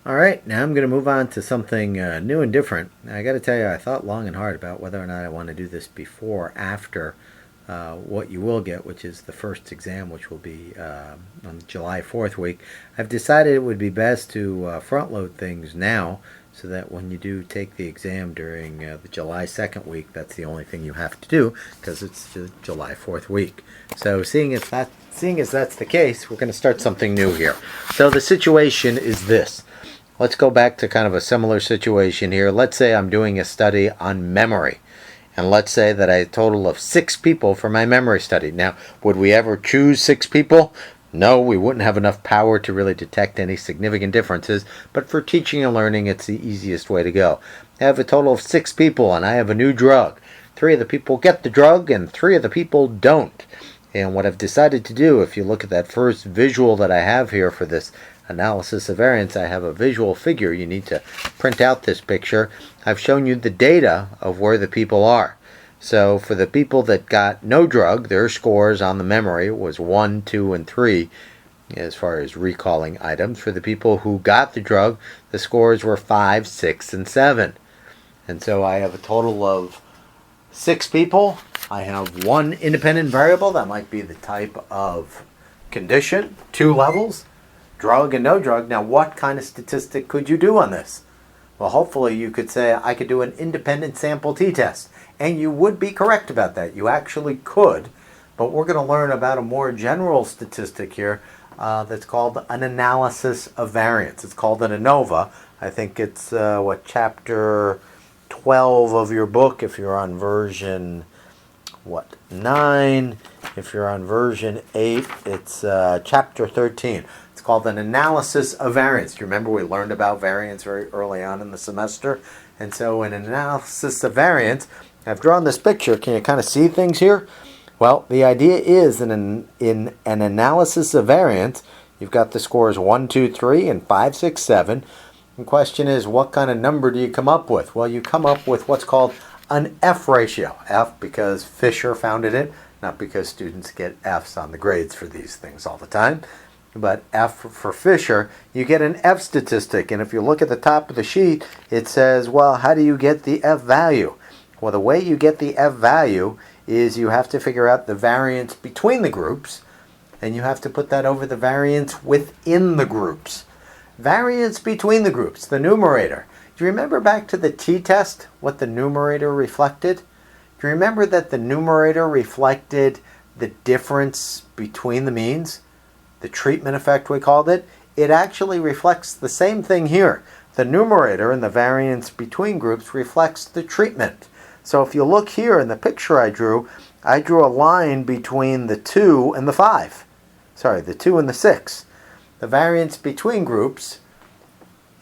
All right, now I'm going to move on to something new and different. I got to tell you, I thought long and hard about whether or not I want to do this before or after what you will get, which is the first exam, which will be on July 4th week. I've decided it would be best to front load things now so that when you do take the exam during the July 2nd week, that's the only thing you have to do because it's the July 4th week. So seeing as that's the case, we're going to start something new here. So the situation is this. Let's go back to kind of a similar situation here. Let's say I'm doing a study on memory. And let's say that I have a total of 6 people for my memory study. Now, would we ever choose 6 people? No, we wouldn't have enough power to really detect any significant differences. But for teaching and learning, it's the easiest way to go. I have a total of 6 people and I have a new drug. 3 of the people get the drug and 3 of the people don't. And what I've decided to do, if you look at that first visual that I have here for this analysis of variance, I have a visual figure. You need to print out this picture. I've shown you the data of where the people are. So for the people that got no drug, their scores on the memory was 1, 2, and 3 as far as recalling items. For the people who got the drug, the scores were 5, 6, and 7. And so I have a total of 6 people. I have 1 independent variable. That might be the type of condition. 2 levels. Drug and no drug. Now, what kind of statistic could you do on this? Well, hopefully you could say I could do an independent sample t-test. And you would be correct about that. You actually could. But we're going to learn about a more general statistic here that's called an analysis of variance. It's called an ANOVA. I think it's, chapter 12 of your book if you're on version, 9. If you're on version 8, it's chapter 13. It's called an analysis of variance. Do you remember we learned about variance very early on in the semester? And so in an analysis of variance, I've drawn this picture. Can you kind of see things here? Well, the idea is in an analysis of variance, you've got the scores 1, 2, 3, and 5, 6, 7. The question is, what kind of number do you come up with? Well, you come up with what's called an F ratio. F because Fisher founded it, not because students get Fs on the grades for these things all the time. But F for Fisher, you get an F statistic. And if you look at the top of the sheet, it says, well, how do you get the F value? Well, the way you get the F value is you have to figure out the variance between the groups, and you have to put that over the variance within the groups. Variance between the groups, the numerator. Do you remember back to the t-test, what the numerator reflected? Do you remember that the numerator reflected the difference between the means? The treatment effect, we called it. It actually reflects the same thing here. The numerator and the variance between groups reflects the treatment. So if you look here in the picture I drew a line between the 2 and the 5. Sorry, the 2 and the 6. The variance between groups,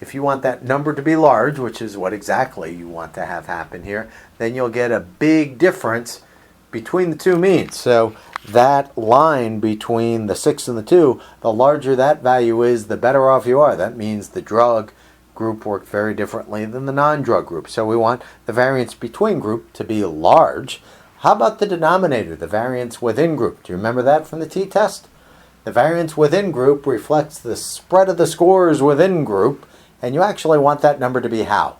if you want that number to be large, which is what exactly you want to have happen here, then you'll get a big difference between the two means. So that line between the 6 and the 2, the larger that value is, the better off you are. That means the drug group worked very differently than the non-drug group. So we want the variance between group to be large. How about the denominator, the variance within group? Do you remember that from the t-test? The variance within group reflects the spread of the scores within group, and you actually want that number to be how?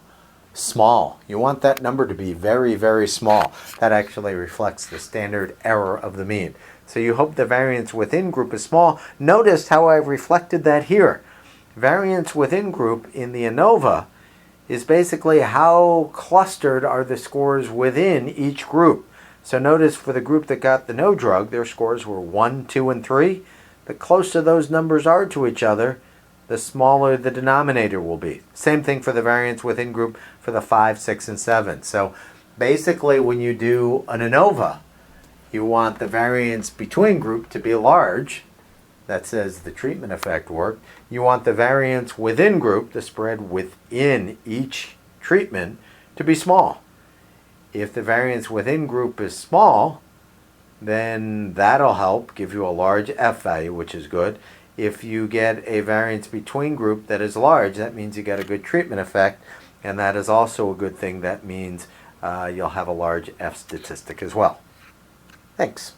Small. You want that number to be very, very small. That actually reflects the standard error of the mean. So you hope the variance within group is small. Notice how I've reflected that here. Variance within group in the ANOVA is basically how clustered are the scores within each group. So notice for the group that got the no drug, their scores were 1, 2, and 3. The closer those numbers are to each other, the smaller the denominator will be. Same thing for the variance within group for the 5, 6, and 7. So basically when you do an ANOVA, you want the variance between group to be large. That says the treatment effect worked. You want the variance within group, the spread within each treatment, to be small. If the variance within group is small, then that'll help give you a large F value, which is good. If you get a variance between group that is large, that means you get a good treatment effect, and that is also a good thing. That means you'll have a large F statistic as well. Thanks.